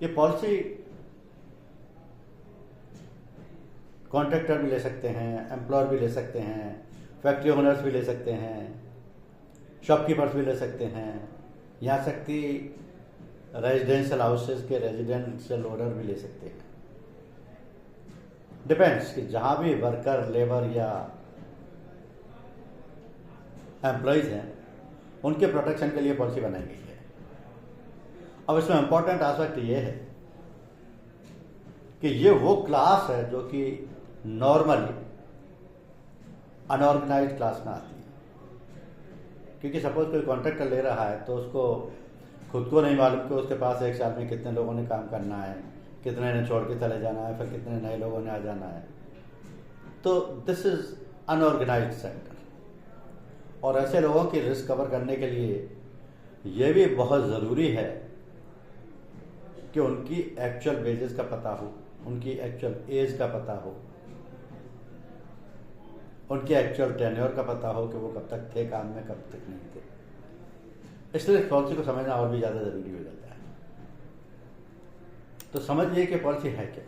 ये policy contractor भी ले सकते हैं, एम्प्लॉयर भी ले सकते हैं, फैक्ट्री ओनर्स भी ले सकते हैं, शॉपकीपर्स भी ले सकते हैं, यहाँ तक कि रेजिडेंशियल हाउसेस के रेजिडेंशियल ओनर भी ले सकते हैं। डिपेंड्स कि जहाँ भी वर्कर, लेबर या एम्प्लॉयज़ हैं उनके प्रोटेक्शन के लिए पॉलिसी बनाई गई है। अब इसमें इम्पोर्टेंट एस्पेक्ट ये है कि ये वो क्लास है जो कि नॉर्मली अनऑर्गेनाइज्ड क्लास में आती है, क्योंकि सपोज कोई कॉन्ट्रैक्टर ले रहा है तो उसको खुद को नहीं मालूम कि उसके पास एक साल में कितने लोगों ने काम करना है, कितने ने छोड़ के चले जाना है, फिर कितने नए लोगों ने आ जाना है। तो दिस इज अनऑर्गेनाइज्ड सेक्टर, और ऐसे लोगों की रिस्क कवर करने के लिए ये भी बहुत ज़रूरी है कि उनकी एक्चुअल वेजेस का पता हो, उनकी एक्चुअल एज का पता हो, उनके एक्चुअल टेन्योर का पता हो कि वो कब तक थे काम में, कब तक नहीं थे। इसलिए पॉलिसी को समझना और भी ज़्यादा ज़रूरी हो जाता है। तो समझिए कि पॉलिसी है क्या।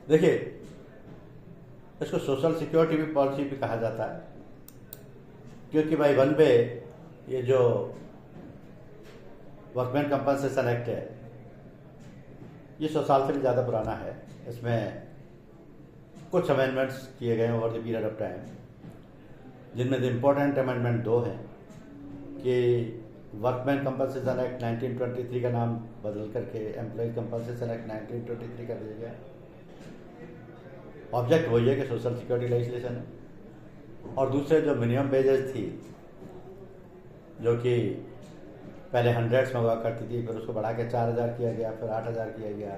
देखिए, इसको सोशल सिक्योरिटी भी पॉलिसी भी कहा जाता है, क्योंकि भाई वन पे ये जो वर्कमैन कंपनसेशन एक्ट है ये 100 साल से भी ज़्यादा पुराना है। इसमें कुछ अमेंडमेंट्स किए गए over the period of time, जिनमें से इम्पोर्टेंट अमेंडमेंट 2 हैं कि वर्कमैन कंपनसेशन एक्ट 1923 का नाम बदल करके एम्प्लॉयज कंपनसेशन एक्ट 1923 कर दिया गया। ऑब्जेक्ट वही है कि सोशल सिक्योरिटी लेजिस्लेशन है। और दूसरे जो मिनिमम वेजेस थी, जो कि पहले हंड्रेड्स में हुआ करती थी, फिर उसको बढ़ा के 4000 किया गया, फिर 8000 किया गया,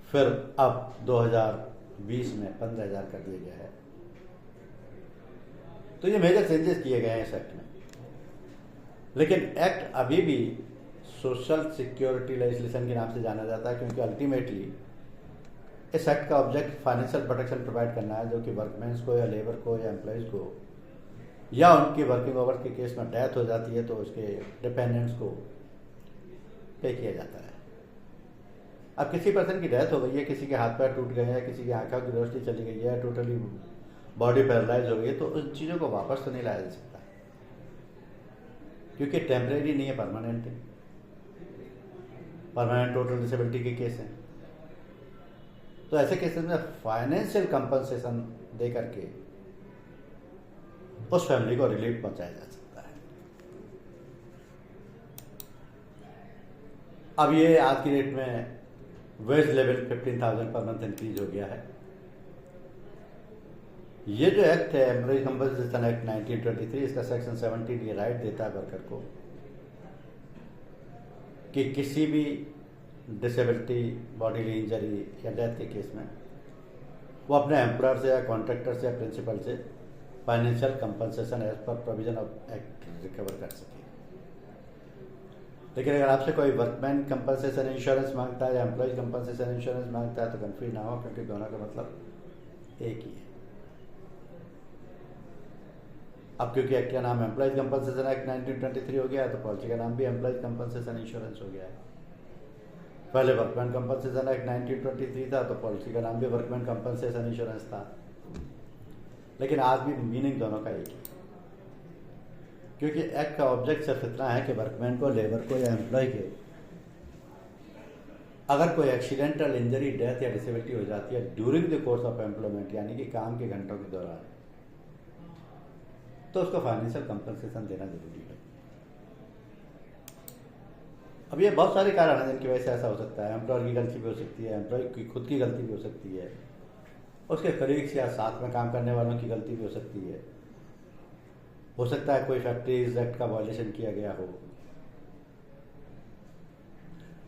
फिर अब 2020 में 15000 कर दिया गया है। तो ये मेजर चेंजेस किए गए हैं इस एक्ट में। लेकिन एक्ट अभी भी सोशल सिक्योरिटी लेजिस्लेशन के नाम से जाना जाता है, क्योंकि अल्टीमेटली इस एक्ट का ऑब्जेक्ट फाइनेंशियल प्रोटेक्शन प्रोवाइड करना है, जो कि वर्कमैन्स को या लेबर को या एम्प्लॉयज़ को या उनकी वर्किंग आवर्स के केस में डेथ हो जाती है तो उसके डिपेंडेंट्स को पे किया जाता है। अब किसी पर्सन की डेथ हो गई है, किसी के हाथ पैर टूट गए हैं, किसी की आंखों की रोशनी चली गई है, टोटली बॉडी पैरालाइज हो गई है, तो उन चीज़ों को वापस तो नहीं लाया जा सकता, क्योंकि टेम्परेरी नहीं है, परमानेंट है। परमानेंट टोटल डिसेबिलिटी के केस हैं, तो ऐसे केसेस में फाइनेंशियल कंपनसेशन दे करके उस फैमिली को रिलीफ पहुंचाया जा सकता है। अब ये आज की डेट में wage level 15,000 per month increase हो गया है। ये जो एक्ट है एम्प्लॉयज कंपनसेशन एक्ट 1923, इसका सेक्शन 17 ये राइट देता है वर्कर को कि किसी भी डिसेबिलिटी, बॉडीली इंजरी या डेथ के केस में वो अपने एम्प्लॉयर से या कॉन्ट्रैक्टर से या प्रिंसिपल से financial compensation as per provision of act recover कर सके। लेकिन अगर आपसे कोई वर्कमैन कंपनसेशन इंश्योरेंस मांगता है या एम्प्लॉयज कंपनसेशन इंश्योरेंस मांगता है तो कंफ्यूज ना हो, क्योंकि दोनों का मतलब एक ही है। अब क्योंकि एक्ट का नाम एम्प्लॉयज कंपनसेशन एक्ट 1923 हो गया है, तो पॉलिसी का नाम भी एम्प्लॉयज कंपनसेशन इंश्योरेंस हो गया है। पहले वर्कमैन कंपनसेशन एक्ट 1923 था, तो पॉलिसी का नाम भी वर्कमैन कंपनसेशन इंश्योरेंस था। लेकिन आज भी मीनिंग दोनों का एक ही, क्योंकि एक्ट का ऑब्जेक्ट सिर्फ इतना है कि वर्कमैन को, लेबर को या एम्प्लॉय के अगर कोई एक्सीडेंटल इंजरी, डेथ या डिसेबिलिटी हो जाती है during the course of employment, यानी कि काम के घंटों के दौरान, तो उसको फाइनेंशियल कंपनसेशन देना जरूरी है। अब ये बहुत सारे कारण हैं जिनकी वजह से ऐसा हो सकता है। एम्प्लॉयर की गलती भी हो सकती है, एम्प्लॉय की खुद की गलती भी हो सकती है, उसके कलीग्स या साथ में काम करने वालों की गलती भी हो सकती है। हो सकता है कोई फैक्ट्रीज एक्ट का वायलेशन किया गया हो,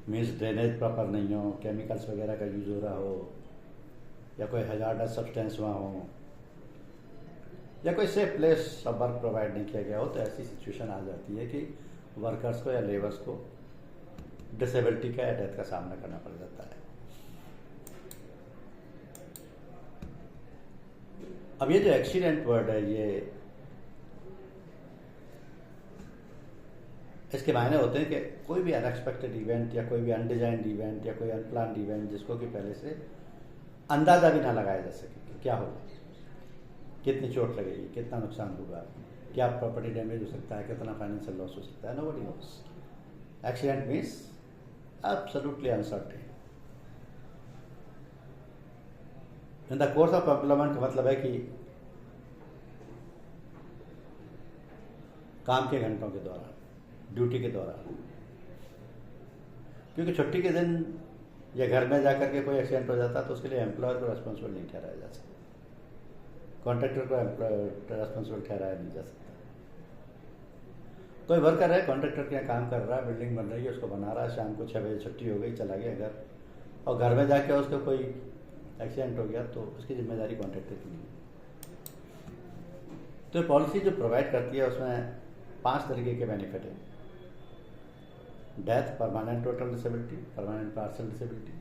मीन्स ड्रेनेज प्रॉपर नहीं हो, केमिकल्स वगैरह का यूज हो रहा हो, या कोई हजार्डस सब्सटेंस वहाँ हो, या कोई safe place of work provide नहीं किया गया हो, तो ऐसी सिचुएशन आ जाती है कि वर्कर्स को या लेबर्स को डिसेबिलिटी का या डेथ का सामना करना पड़ जाता है। अब ये जो एक्सीडेंट वर्ड है, ये इसके मायने होते हैं कि कोई भी अनएक्सपेक्टेड इवेंट या कोई भी अनडिजाइंड इवेंट या कोई अनप्लान्ड इवेंट जिसको कि पहले से अंदाजा भी ना लगाया जा सके कि क्या होगा, कितनी चोट लगेगी, कितना नुकसान होगा, क्या प्रॉपर्टी डैमेज हो सकता है, कितना फाइनेंशियल लॉस हो सकता है, nobody nose. Accident means absolutely uncertain. In the course of employment का मतलब है कि काम के घंटों के दौरान, ड्यूटी के दौरान, क्योंकि छुट्टी के दिन या घर में जाकर के कोई एक्सीडेंट हो जाता है तो उसके लिए एम्प्लॉयर को रेस्पॉन्सिबल नहीं ठहराया जा सकता, कॉन्ट्रैक्टर को रेस्पॉन्सिबल ठहराया नहीं जा सकता। कोई वर्कर है, कॉन्ट्रैक्टर के यहाँ काम कर रहा है, बिल्डिंग बन रही है, उसको बना रहा है, शाम को 6 बजे छुट्टी हो गई, चला गया घर, और घर में जाके उसको कोई एक्सीडेंट हो गया तो उसकी जिम्मेदारी कॉन्ट्रैक्टर की नहीं है। तो पॉलिसी जो प्रोवाइड करती है उसमें 5 तरीके के बेनिफिट हैं: death, permanent total disability, permanent partial disability,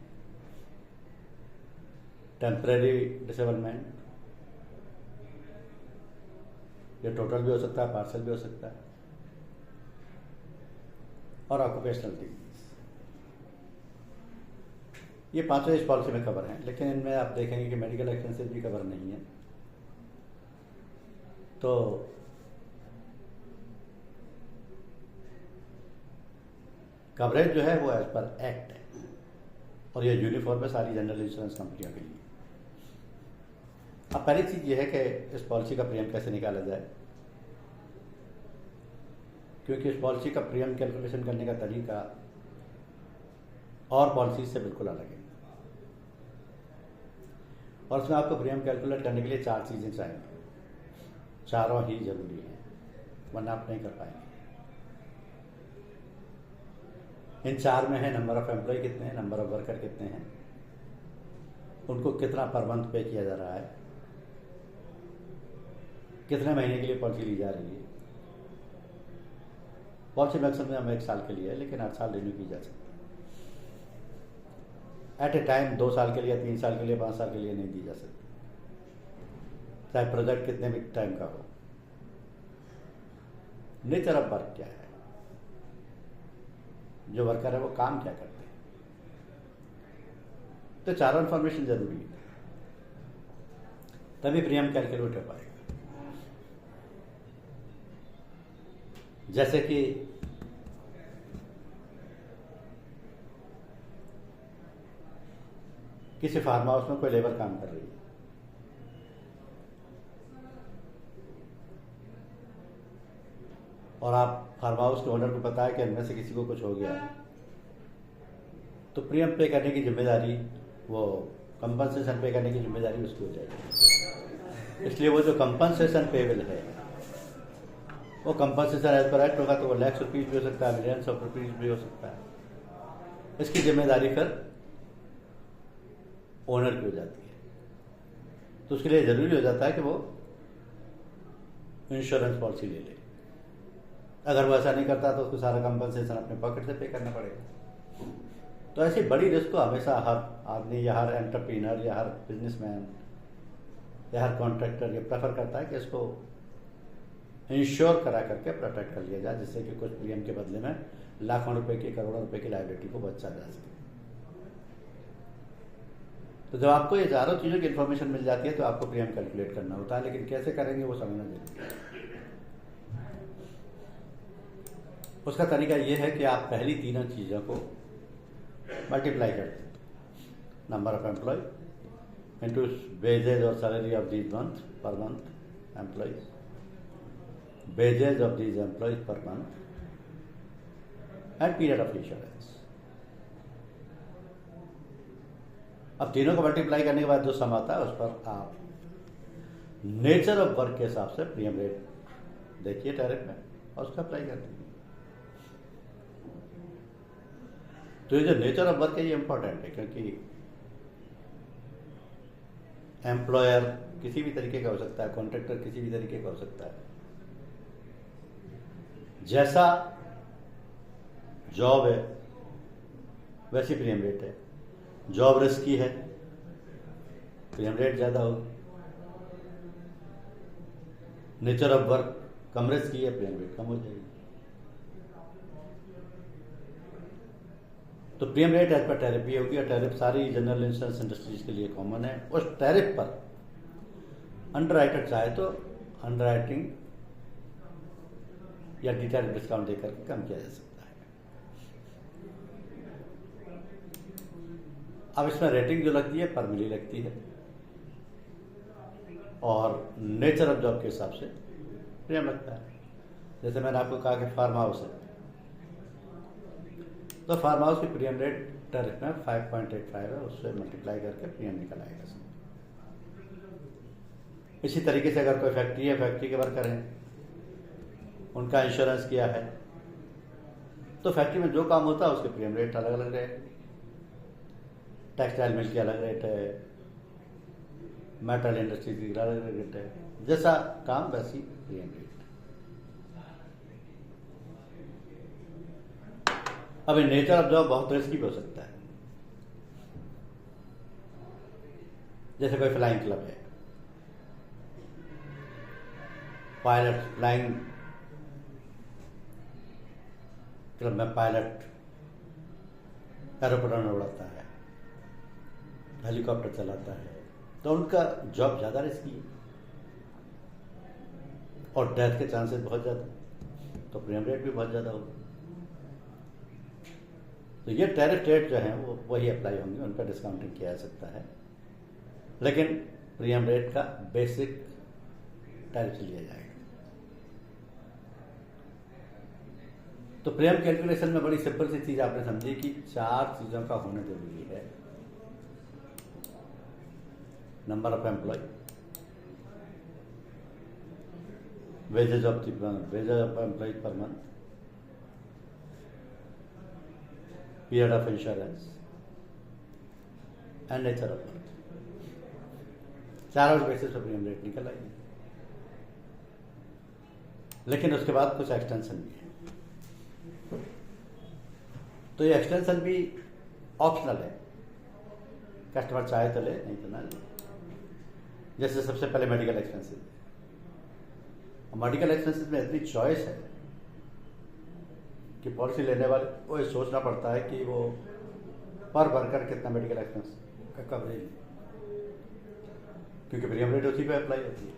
temporary disablement, ये टोटल भी हो सकता है, पार्शियल भी हो सकता है, और ऑक्यूपेशनल डिजीज। ये 5 इस पॉलिसी में कवर हैं, लेकिन इनमें आप देखेंगे कि मेडिकल एक्सपेंसेस भी कवर नहीं है। तो कवरेज जो है वो एज पर एक्ट है, और ये यूनिफॉर्म है सारी जनरल इंश्योरेंस कंपनियों के लिए। अब पहली चीज़ ये है कि इस पॉलिसी का प्रीमियम कैसे निकाला जाए, क्योंकि इस पॉलिसी का प्रीमियम कैलकुलेशन करने का तरीका और पॉलिसी से बिल्कुल अलग है, और उसमें आपको प्रीमियम कैलकुलेट करने के लिए 4 चीज़ें चाहिए, चारों ही जरूरी हैं, वरना आप नहीं कर पाएंगे। इन 4 में है नंबर ऑफ एम्प्लॉय कितने हैं, नंबर ऑफ वर्कर कितने हैं, उनको कितना पर मंथ पे किया जा रहा है, कितने महीने के लिए पॉलिसी ली जा रही है। पॉलिसी मैक्सिमम 1 साल के लिए है, लेकिन 8 साल रिन्यू की जा सकती है। एट ए टाइम 2 साल के लिए, 3 साल के लिए, 5 साल के लिए नहीं दी जा सकती, चाहे प्रोजेक्ट कितने भी टाइम का हो। नेचर ऑफ वर्क क्या है, जो वर्कर है वो काम क्या करते हैं, तो चारों इन्फॉर्मेशन जरूरी है, तभी प्रीमियम कैलकुलेट हो पाएगा। जैसे कि किसी फार्म हाउस में कोई लेबर काम कर रही है, और आप फार्म हाउस के ओनर को पता है कि इनमें से किसी को कुछ हो गया, तो प्रीमियम पे करने की जिम्मेदारी, वो कंपनसेशन पे करने की जिम्मेदारी उसकी हो जाएगी। इसलिए वो जो कंपनसेशन पेबल है, वो कंपनसेशन एज पर एक्ट होगा, तो वो लाख रुपीज भी हो सकता है, मिलियंस ऑफ रुपीज भी हो सकता है। इसकी जिम्मेदारी फिर ओनर की हो जाती है, तो उसके लिए जरूरी हो जाता है कि वो इंश्योरेंस पॉलिसी ले ले। अगर वो ऐसा नहीं करता तो उसको सारा कंपनसेशन अपने पॉकेट से पे करना पड़ेगा। तो ऐसी बड़ी रिस्क को हमेशा हर आदमी या हर एंटरप्रीनर या हर बिजनेसमैन या हर कॉन्ट्रैक्टर ये प्रेफर करता है कि इसको इंश्योर करा करके प्रोटेक्ट कर लिया जाए, जिससे कि कुछ प्रीमियम के बदले में लाखों रुपए की, करोड़ों रुपए की लायबिलिटी को बचा जा सके। तो जब आपको ये चारों चीज़ों की इन्फॉर्मेशन मिल जाती है तो आपको प्रीमियम कैलकुलेट करना होता है, लेकिन कैसे करेंगे वो समझना जरूरी है। उसका तरीका ये है कि आप पहली तीनों चीज़ों को मल्टीप्लाई करते हैं, number of employ into wages और salary of these month per month employees, wages of these employees per month and period of insurance. अब तीनों को मल्टीप्लाई करने के बाद जो सम आता है उस पर आप नेचर ऑफ वर्क के हिसाब से प्रीमियम रेट देखिए टैरिफ में और उसका अप्लाई कर दीजिए। तो ये जो नेचर ऑफ वर्क है ये इंपॉर्टेंट है, क्योंकि एम्प्लॉयर किसी भी तरीके का हो सकता है, कॉन्ट्रैक्टर किसी भी तरीके का हो सकता है। जैसा जॉब है वैसी प्रीमियम रेट है। जॉब रिस्की है, प्रीमियम रेट ज़्यादा होगी। नेचर ऑफ वर्क कम रिस्की है, प्रीमियम रेट कम हो जाएगी। तो premium rate as per tariff भी होगी, और टैरिफ सारी जनरल इंश्योरेंस इंडस्ट्रीज के लिए कॉमन है। उस टैरिफ पर अंडरराइटर चाहे तो अंडरराइटिंग या डिटेल डिस्काउंट देकर के कम किया जा सकता है। अब इसमें रेटिंग जो लगती है पर मिली लगती है, और नेचर ऑफ जॉब के हिसाब से प्रीमियम लगता है। जैसे मैंने आपको कहा कि फार्म हाउस है, तो फार्म हाउस की प्रीमियम रेट टैरिफ में 5.85 है, उससे मल्टीप्लाई करके प्रीमियम निकल आएगा। इसी तरीके से अगर कोई फैक्ट्री है, फैक्ट्री के वर्कर हैं, उनका इंश्योरेंस किया है, तो फैक्ट्री में जो काम होता है उसके प्रीमियम रेट अलग अलग रहेगा। टेक्सटाइल मिल की अलग रेट है, मेटल इंडस्ट्री की अलग रेट है, जैसा काम वैसी प्रीमियम रेट। अब नेचर ऑफ जॉब बहुत रिस्की भी हो सकता है। जैसे कोई फ्लाइंग क्लब है, पायलट फ्लाइंग क्लब में पायलट एरोप्लेन उड़ाता है, हेलीकॉप्टर चलाता है, तो उनका जॉब ज़्यादा रिस्की है और डेथ के चांसेस बहुत ज़्यादा, तो प्रीमियम रेट भी बहुत ज़्यादा होगा। तो ये टैरिफ रेट जो हैं वो वही अप्लाई होंगे, उन पर डिस्काउंटिंग किया जा सकता है, लेकिन प्रीमियम रेट का बेसिक टैरिफ से लिया जाएगा। तो प्रीमियम कैलकुलेशन में बड़ी सिंपल सी चीज आपने समझी कि 4 चीजों का होना जरूरी है। Number of employ, wages of employ per month, period of insurance and nature of work. 4 basis पर प्रीमियम रेट निकल आएगी। लेकिन उसके बाद कुछ एक्सटेंशन भी है, तो ये एक्सटेंशन भी ऑप्शनल है, कस्टमर चाहे तो ले, नहीं तो ना ले। जैसे सबसे पहले मेडिकल एक्सपेंसेस, मेडिकल एक्सपेंसेस में इतनी चॉइस है कि पॉलिसी लेने वाले को ये सोचना पड़ता है कि वो पर वर्कर कितना मेडिकल एक्सपेंस का कवरेज ले, क्योंकि प्रीमियम रेट उसी पे अप्लाई होती है।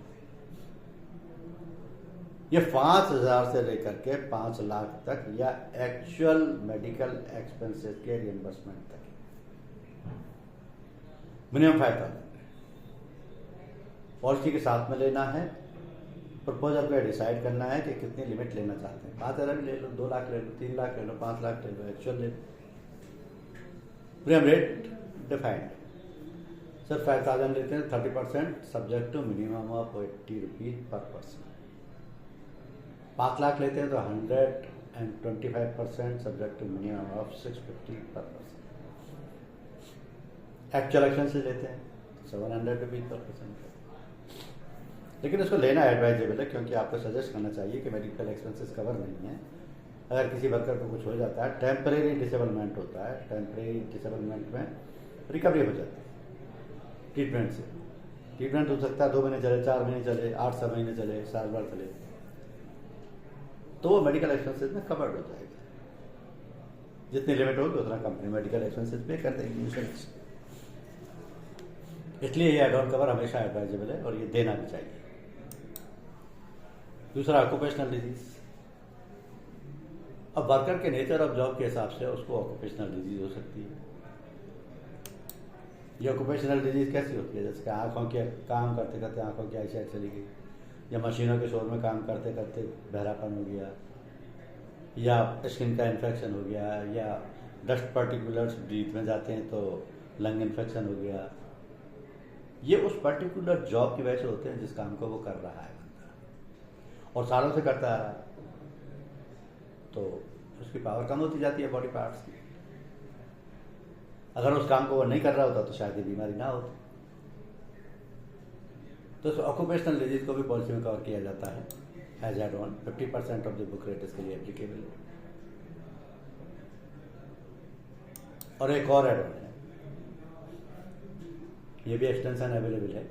ये 5,000 से लेकर के 5 लाख तक या एक्चुअल मेडिकल एक्सपेंसेस के रिएम्बर्समेंट तक, मिनिमम 5,000 पॉलिसी के साथ में लेना है। प्रपोजल पे डिसाइड करना है कि कितनी लिमिट लेना चाहते हैं। 5,000 भी ले लो, 2 लाख ले लो, 3 लाख ले लो, 5 लाख ले लो, एक्चुअल ले लो। प्रीमियम रेट डिफाइंड, सर 5,000 लेते हैं 30% subject to minimum of 80 rupees per person. 5 lakh लेते हैं तो 125% सब्जेक्ट टू मिनिमम ऑफ 650 पर पर्सन। एक्चुअल एक्सपेंसेस लेते हैं 700 रुपीज पर पर्सन। लेकिन इसको लेना एडवाइजेबल है, क्योंकि आपको सजेस्ट करना चाहिए कि मेडिकल एक्सपेंसेस कवर नहीं है। अगर किसी वर्कर को कुछ हो जाता है, टेम्परेरी डिसेबलमेंट होता है, टेम्परेरी डिसेबलमेंट में रिकवरी हो जाती है ट्रीटमेंट से। ट्रीटमेंट हो सकता है 2 महीने चले, 4 महीने चले, 8 महीने चले, साल भर चले, तो वो मेडिकल एक्सपेंसेस में कवर्ड हो जाएगा। जितनी लिमिट होगी उतना कंपनी मेडिकल एक्सपेंसेस पे कर देगी इंश्योरेंस। इसलिए ये एड ऑन कवर हमेशा एडवाइजेबल है और ये देना भी चाहिए। दूसरा, ऑक्यूपेशनल डिजीज। अब वर्कर के नेचर ऑफ जॉब के हिसाब से उसको ऑक्यूपेशनल डिजीज हो सकती है। ये ऑक्यूपेशनल डिजीज कैसी होती है? जैसे कि आँखों के काम करते करते आँखों की आईसाइट चली गई, या मशीनों के शोर में काम करते करते बहरापन हो गया, या स्किन का इन्फेक्शन हो गया, या डस्ट पार्टिकुलर्स ब्रीथ में जाते हैं तो लंग इन्फेक्शन हो गया। ये उस पर्टिकुलर जॉब की वजह से होते हैं जिस काम को वो कर रहा है बंदा, और सालों से करता आ रहा है, तो उसकी पावर कम होती जाती है बॉडी पार्ट्स की। अगर उस काम को वो नहीं कर रहा होता तो शायद ये बीमारी ना होती। तो ऑक्यूपेशनल डिजीज को भी पॉलिसी में कवर किया जाता है as add on. 50% of the book rate इसके लिए एप्लीकेबल है। और एक और एड ऑन है, ये भी एक्सटेंशन अवेलेबल है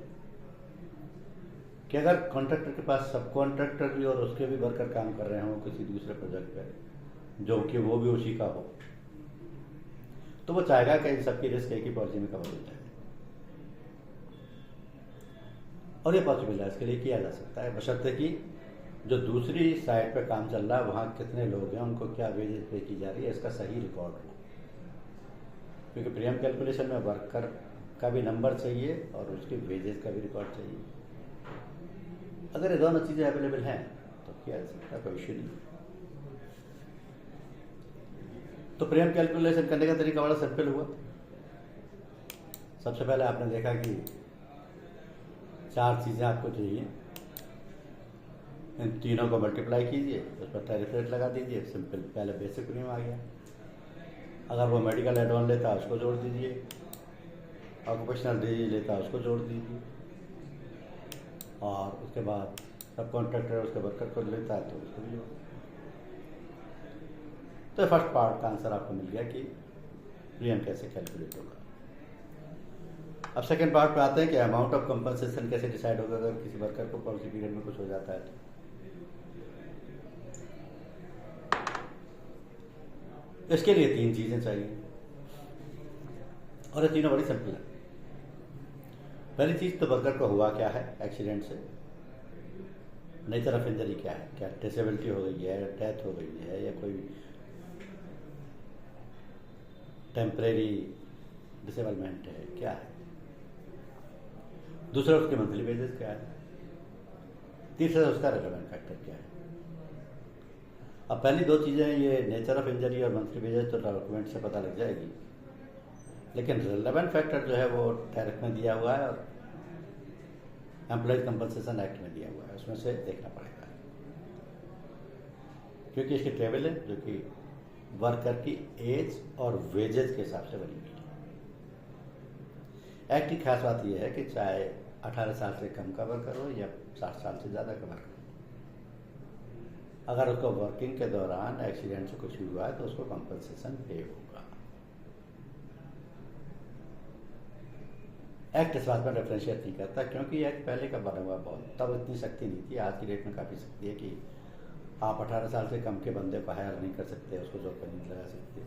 कि अगर कॉन्ट्रैक्टर के पास सब कॉन्ट्रैक्टर भी और उसके भी वर्कर काम कर रहे हों किसी दूसरे प्रोजेक्ट पे, जो कि वो भी उसी का हो, तो वो चाहेगा कि इन सबकी रिस्क एक ही पॉलिसी में कवर हो जाए, और ये पॉसिबल है, इसके लिए किया जा सकता है, बशर्ते कि जो दूसरी साइड पे काम चल रहा है वहाँ कितने लोग हैं, उनको क्या वेजेस पे की जा रही है, इसका सही रिकॉर्ड हो। क्योंकि प्रीमियम कैलकुलेशन में वर्कर का भी नंबर चाहिए और उसके वेजेस का भी रिकॉर्ड चाहिए। अगर ये दोनों चीज़ें अवेलेबल हैं तो किया जा सकता है, कोई इश्यू नहीं। तो प्रीमियम कैलकुलेशन करने का तरीका बड़ा सिंपल हुआ। सबसे पहले आपने देखा कि 4 चीज़ें आपको चाहिए, इन तीनों को मल्टीप्लाई कीजिए, उस पर टैरिफ रेट लगा दीजिए, सिंपल, पहले बेसिक प्रीमियम आ गया। अगर वो मेडिकल एड ऑन लेता उसको जोड़ दीजिए, ऑक्यूपेशनल डिजीज लेता उसको जोड़ दीजिए, और उसके बाद सब कॉन्ट्रैक्टर उसके वर्कर को लेता है तो उसको भी जोड़। तो फर्स्ट पार्ट का आंसर आपको मिल गया कि प्रीमियम कैसे कैलकुलेट होगा। अब सेकेंड पार्ट पे आते हैं कि अमाउंट ऑफ कंपनसेशन कैसे डिसाइड होगा अगर किसी वर्कर को पॉलिसी पीरियड में कुछ हो जाता है तो। इसके लिए 3 चीज़ें चाहिए और ये तीनों बड़ी सिंपल है। पहली चीज़ तो वर्कर को हुआ क्या है एक्सीडेंट से, नेचर ऑफ इंजरी क्या है, क्या डिसेबिलिटी हो गई है, डेथ हो गई है, या कोई टेम्परेरी डिसेबलमेंट है, क्या है। दूसरा उसके मंथली वेजेस क्या है। तीसरा उसका रेलेवेंट फैक्टर क्या है। अब पहली 2 चीज़ें, ये नेचर ऑफ इंजरी और मंथली वेजेस, तो डॉक्यूमेंट से पता लग जाएगी, लेकिन रेलेवेंट फैक्टर जो है वो टैरिफ में दिया हुआ है और एम्प्लॉयज कंपनसेशन एक्ट में दिया हुआ है, उसमें से देखना पड़ेगा, क्योंकि इसकी टेबल है जो कि वर्कर की एज और वेजेस के हिसाब से बनी हुई है। एक्ट की खास बात यह है कि चाहे 18 साल से कम का वर्कर हो या 60 साल से ज़्यादा का वर्कर हो, अगर उसको वर्किंग के दौरान एक्सीडेंट से कुछ हुआ है तो उसको कंपनसेशन पे होगा। एक्ट इस बात में डिफरेंशिएट नहीं करता, क्योंकि एक्ट पहले का बना हुआ बहुत, तब इतनी सख्ती नहीं थी। आज की डेट में काफ़ी सख्ती है कि आप 18 साल से कम के बंदे को हायर नहीं कर सकते, उसको जॉब पर नहीं लगा सकते।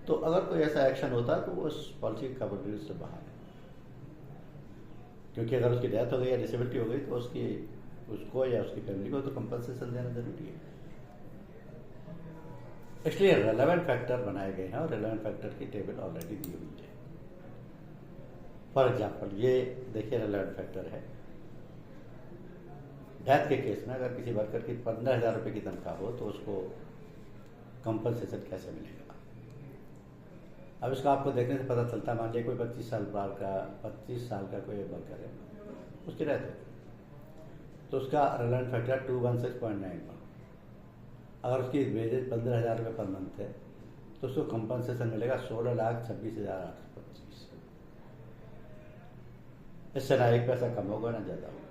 तो अगर कोई ऐसा एक्शन होता है तो वो उस पॉलिसी कवरेज से बाहर है, क्योंकि अगर उसकी डेथ हो गई या डिसेबिलिटी हो गई तो उसको या उसकी फैमिली को तो कंपनसेशन देना जरूरी है। इसलिए रेलेवेंट फैक्टर बनाए गए हैं और रेलेवेंट फैक्टर की टेबल ऑलरेडी दी हुई है। फॉर एग्जाम्पल ये देखिए, रेलेवेंट फैक्टर है डेथ के केस में अगर किसी वर्कर की 15,000 रुपये की तनख्वाह हो तो उसको कंपनसेशन कैसे मिलेगा। अब इसको आपको देखने से पता चलता है, मान लीजिए कोई 25 साल का कोई वर्कर है, उसकी डेथ है तो उसका रेलेवेंट फैक्टर 216.91। अगर उसकी वेजेज 15,000 रुपये पर मंथ है तो उसको कंपनसेशन मिलेगा 16,26,825। इससे ना एक पैसा कम होगा ना ज़्यादा होगा,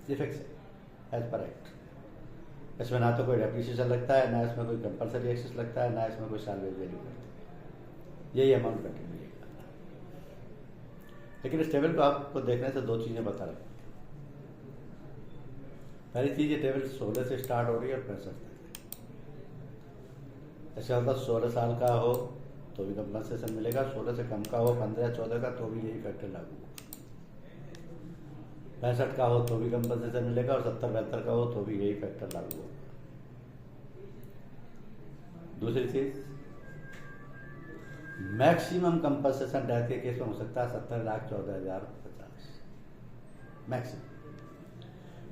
ये फिक्स है एज पर एक्ट। इसमें ना तो कोई डेप्रिसिएशन लगता है, ना इसमें कोई कंपलसरी एक्सेस लगता है, ना इसमें कोई सैलरी वैल्यू करता है, यही अमाउंट कंटिन्यू मिलेगा। लेकिन इस टेबल को आपको देखने से 2 चीज़ें बता रही हैं। पहली चीज़, ये टेबल 16 से स्टार्ट हो रही है और 65 तक। ऐसे होता 16 साल का हो तो भी कंपनसेशन मिलेगा, 16 से कम का हो 15-14 का तो भी यही फैक्टर लागू होगा, 65 का हो तो भी कंपनसेशन मिलेगा और 70-72 का हो तो भी यही फैक्टर लागू होगा। दूसरी चीज, मैक्सिमम कंपनसेशन डेथ के केस में हो सकता है 70,14,050 मैक्सिमम,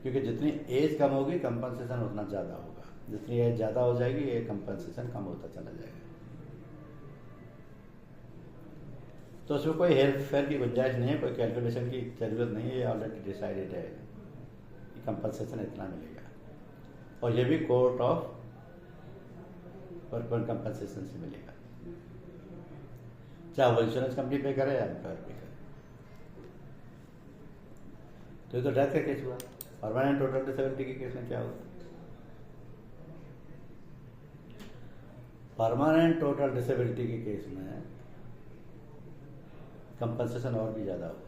क्योंकि जितनी एज कम होगी कंपनसेशन उतना ज़्यादा होगा, जितनी एज ज़्यादा हो जाएगी ये कंपनसेशन कम होता चला जाएगा। तो उसमें कोई हेल्थ फेयर की गुंजाइश नहीं है, कोई कैलकुलेशन की जरूरत नहीं है, ये ऑलरेडी डिसाइडेड है कि कंपनसेशन इतना मिलेगा, और ये भी कोर्ट ऑफ वर्कमैन कंपनसेशन से मिलेगा, चाहे वो इंश्योरेंस कंपनी पे करे या एम्प्लॉयर पे करे। तो ये तो डेथ का केस हुआ। परमानेंट टोटल डिसेबिलिटी के केस में क्या होगा? परमानेंट टोटल डिसेबिलिटी के केस में कंपनसेशन और भी ज़्यादा होगा,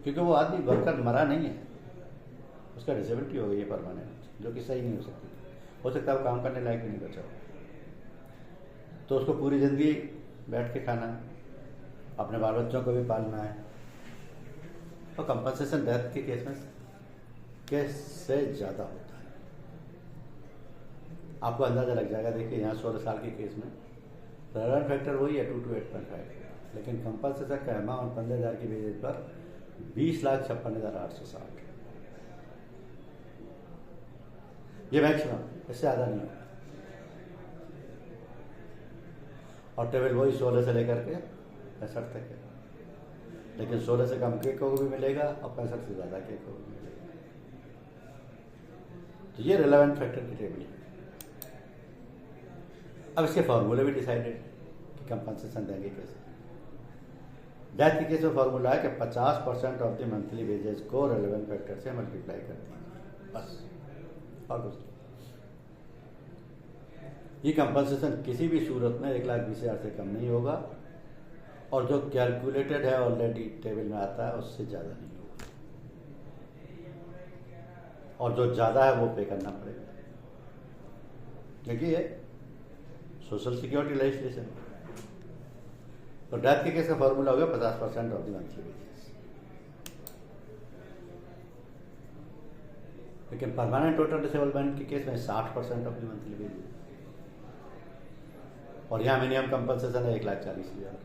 क्योंकि वो आदमी वर्कर मरा नहीं है, उसका डिसेबिलिटी हो गई है परमानेंट, जो कि सही नहीं हो सकती। हो सकता है वो काम करने लायक भी नहीं बचा हो, तो उसको पूरी ज़िंदगी बैठ के खाना है, अपने बाल बच्चों को भी पालना है। और कंपनसेशन डेथ के केस में से ज़्यादा होता है। आपको अंदाज़ा लग जाएगा। देखिए यहाँ 16 साल के केस में रेलेवेंट फैक्टर वही है 2 to 8.5, लेकिन कंपनसेशन का अमाउंट 15,000 की बेसिस पर 20,56,860, ये मैक्सिमम, इससे ज़्यादा नहीं होगा। और टेबल वही 16 से लेकर के 65 तक है, लेकिन 16 से कम केक को भी मिलेगा और 65 से ज़्यादा केक को भी मिलेगा। तो ये रेलेवेंट फैक्टर की टेबल है। अब इसके फॉर्मूले भी डिसाइडेड कि कंपनसेशन देंगे कैसे। डेथ के केस में फॉर्मूला है कि 50% ऑफ द मंथली वेजेस को रेलेवेंट फैक्टर से मल्टीप्लाई कर दीजिए, बस, और कुछ। ये कंपनसेशन किसी भी सूरत में 1,20,000 से कम नहीं होगा, और जो कैलकुलेटेड है ऑलरेडी टेबल में आता है उससे ज़्यादा नहीं होगा, और जो ज़्यादा है वो पे करना पड़ेगा, क्योंकि ये सोशल सिक्योरिटी लेजिस्लेशन। तो डेथ के केस का फॉर्मूला हो गया 50% ऑफ द मंथली वेजेस। लेकिन परमानेंट टोटल डिसेबलमेंट के केस में 60% ऑफ द मंथली वेजेस, और यहाँ मिनिमम कंपनसेशन है 1,40,000।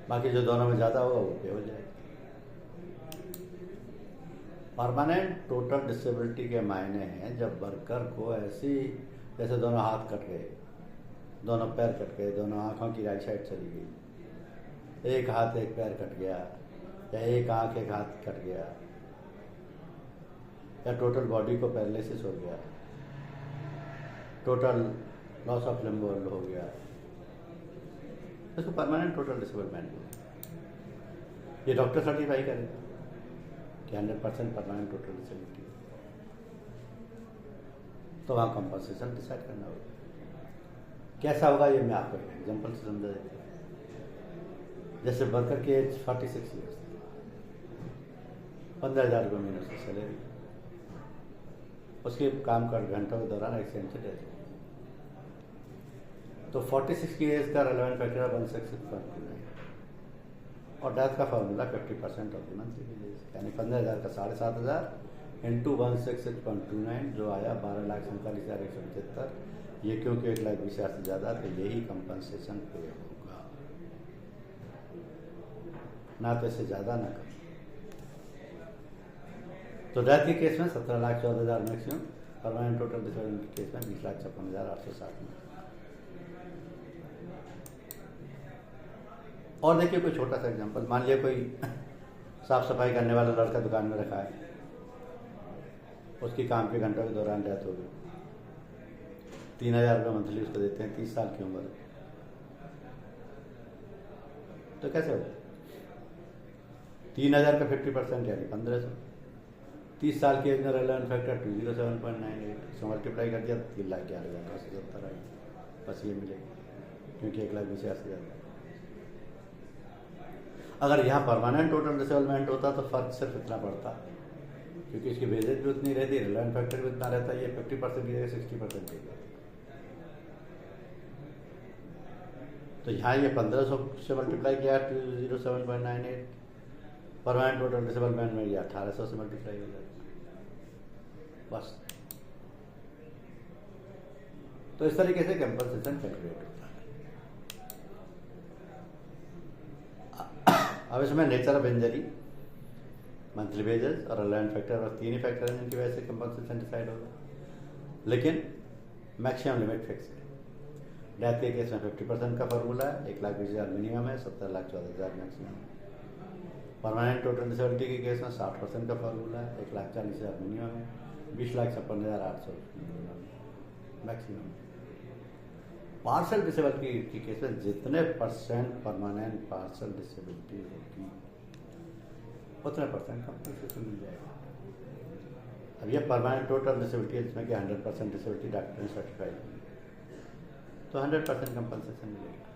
बाकी जो दोनों में ज़्यादा होगा वो पे हो जाएगा। परमानेंट टोटल डिसेबिलिटी के मायने हैं जब वर्कर को ऐसी, जैसे दोनों हाथ कट गए, दोनों पैर कट गए, दोनों आँखों की राइट साइड चली गई, एक हाथ एक पैर कट गया, या एक आँख एक हाथ कट गया, या टोटल बॉडी को पैरालिसिस हो गया, टोटल लॉस ऑफ लिम्ब हो गया, इसको परमानेंट टोटल डिसेबलमेंट है। ये डॉक्टर सर्टिफाई करेगा कि 100% परमानेंट टोटल डिसेबिलिटी है, तो वहाँ कंपनसेशन डिसाइड करना होगा। कैसा होगा ये मैं आपको एक एग्जाम्पल से समझा देता हूँ। जैसे वर्कर की एज 46 ईयर्स, 15,000 रुपये महीने उसकी सैलरी, उसके काम कर घंटों के दौरान एक्सीडेंट से डेथ, तो 46 की एज का रेलेवेंट फैक्टर 166.29, और डेथ का formula 50% of the monthly wages, यानी 15,000 का 7,500 इंटू 166.29 जो आया 12,47,175। ये क्योंकि 1,20,000 से ज़्यादा, तो यही कंपनसेशन पे होगा, ना तो इससे ज़्यादा ना कम। तो डेथ के केस में 17,14,000 मैक्सिमम, परमानेंट टोटल डिसेबलमेंट के केस में 20,56,860 में। और देखिए कोई छोटा सा एग्जांपल, मान लिया कोई साफ सफाई करने वाला लड़का दुकान में रखा है, उसकी काम के घंटों के दौरान डेथ हो गई, 3,000 रुपये मंथली उसको देते हैं, 30 साल की उम्र है, तो कैसे होगा? 3,000 का 50% यानी 1,500, 30 साल की एज में रेलेवेंट फैक्टर 207.98, इसको मल्टीप्लाई कर दिया 3,11,870 आई, बस ये मिलेगा, क्योंकि 1,20,000 से ज़्यादा। अगर यहाँ परमानेंट टोटल डिसेबलमेंट होता तो फर्क सिर्फ इतना पड़ता, क्योंकि इसकी वेजेज भी उतनी रहती, रेलेवेंट फैक्टर भी उतना रहता, ये 50% की जगह 60% की। तो यहाँ ये 1,500 से मल्टीप्लाई किया 207.98, परमानेंट टोटल डिसेबलमेंट में ये 1,800 से मल्टीप्लाई हो जाता, बस। तो इस तरीके से कंपनसेशन कैलकुलेट होता है। अब इसमें nature of injury, monthly wages और रेलेवेंट फैक्टर, और तीन ही फैक्टर हैं जिनकी वजह से कंपनसेशन डिसाइड होगा, लेकिन मैक्सिमम लिमिट फिक्स है। डेथ के केस में 50% का फॉर्मूला है, 1,20,000 मिनिमम है, 17,14,000 मैक्सिमम है। परमानेंट टोटल डिसेबिलिटी के केस में 60% का फॉर्मूला है, 1,40,000 मिनिमम है, 20,56,800 मैक्सिमम। पार्शल डिसेबिलिटी के केस में जितने परसेंट परमानेंट पार्शल डिसेबिलिटी होगी उतने परसेंट कंपनसेशन मिल जाएगा। अब ये परमानेंट टोटल डिसेबिलिटी है जिसमें कि 100% डिसेबिलिटी डॉक्टर ने सर्टिफाई की, तो 100% कंपनसेशन मिलेगा।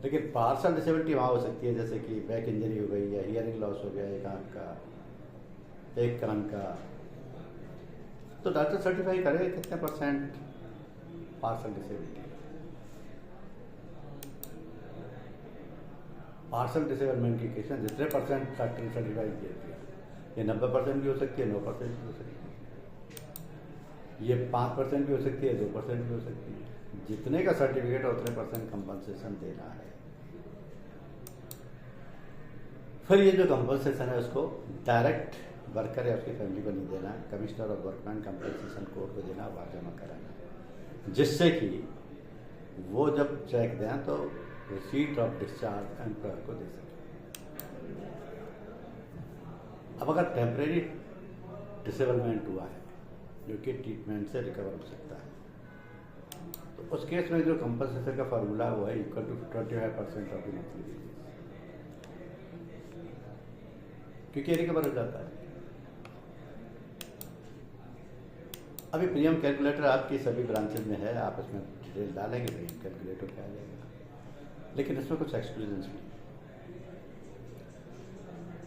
लेकिन पार्शल डिसेबिलिटी वहाँ हो सकती है जैसे कि बैक इंजरी हो गई, या हियरिंग लॉस हो गया एक आँख का, एक कान का, तो डॉक्टर सर्टिफाई करेगा कितने percent parcel disability. Parcel disablement की केस में जितने परसेंट फैक्ट्री सर्टिफाइड किया गया, ये 90% भी हो सकती है, 9% भी हो सकती है, ये 5% भी हो सकती है, 2% भी हो सकती है। जितने का सर्टिफिकेट है उतने परसेंट कंपनसेशन देना है। फिर ये जो कंपनसेशन है उसको डायरेक्ट वर्कर या उसकी फैमिली को नहीं देना, commissioner of workman compensation court को देना, वहाँ जमा कराना, जिससे कि वो जब चेक दें तो रिसीट ऑफ डिस्चार्ज एम्प्लॉयर को दे सकें। अब अगर टेम्परेरी डिसेबलमेंट हुआ है जो कि ट्रीटमेंट से रिकवर हो सकता है, तो उस केस में जो कंपनसेशन का फार्मूला हुआ है equal to 25% of the monthly wages, क्योंकि रिकवर हो जाता है। अभी प्रीमियम कैलकुलेटर आपकी सभी ब्रांचेज में है, आप इसमें डिटेल डालेंगे प्रीमियम कैलकुलेटर पे आ जाएगा, लेकिन इसमें कुछ एक्सक्लूजन भी।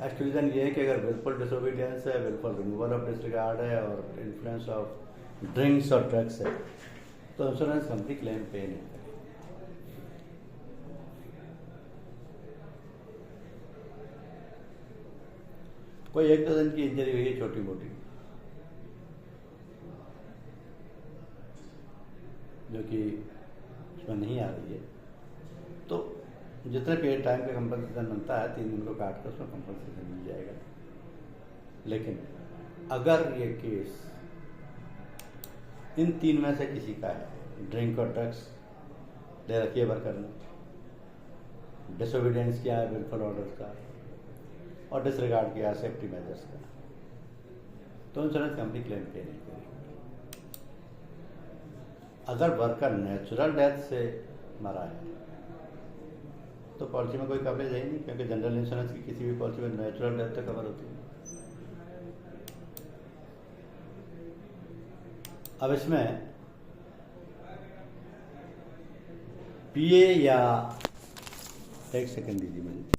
एक्सक्लूजन ये है कि अगर विलफुल डिसोबीडियंस है, विलफुल रिमूवल ऑफ डिसरिगार्ड है और इन्फ्लुएंस ऑफ ड्रिंक्स और ड्रग्स है, तो इंश्योरेंस कंपनी क्लेम पे नहीं करेगी। कोई 1 दर्जन की इंजरी हुई है छोटी मोटी, जो कि उसमें नहीं आ रही है, तो जितने पीरियड टाइम का कंपनसेशन बनता है 3 दिन को काट कर उसमें कंपनसेशन मिल जाएगा। लेकिन अगर ये केस इन 3 में से किसी का है, ड्रिंक और ड्रग्स दे रखी है वर्कर ने, डिसोबीडियंस किया है विलफुल ऑर्डर का, और डिसरिगार्ड किया सेफ्टी मेजर्स का, तो इंश्योरेंस कंपनी क्लेम पे नहीं करेगी। अगर वर्कर नेचुरल डेथ से मरा है तो पॉलिसी में कोई कवरेज है ही नहीं, क्योंकि जनरल इंश्योरेंस की किसी भी पॉलिसी में नेचुरल डेथ तो कवर होती है। अब इसमें पीए या एक सेकंड दीजिए मुझे,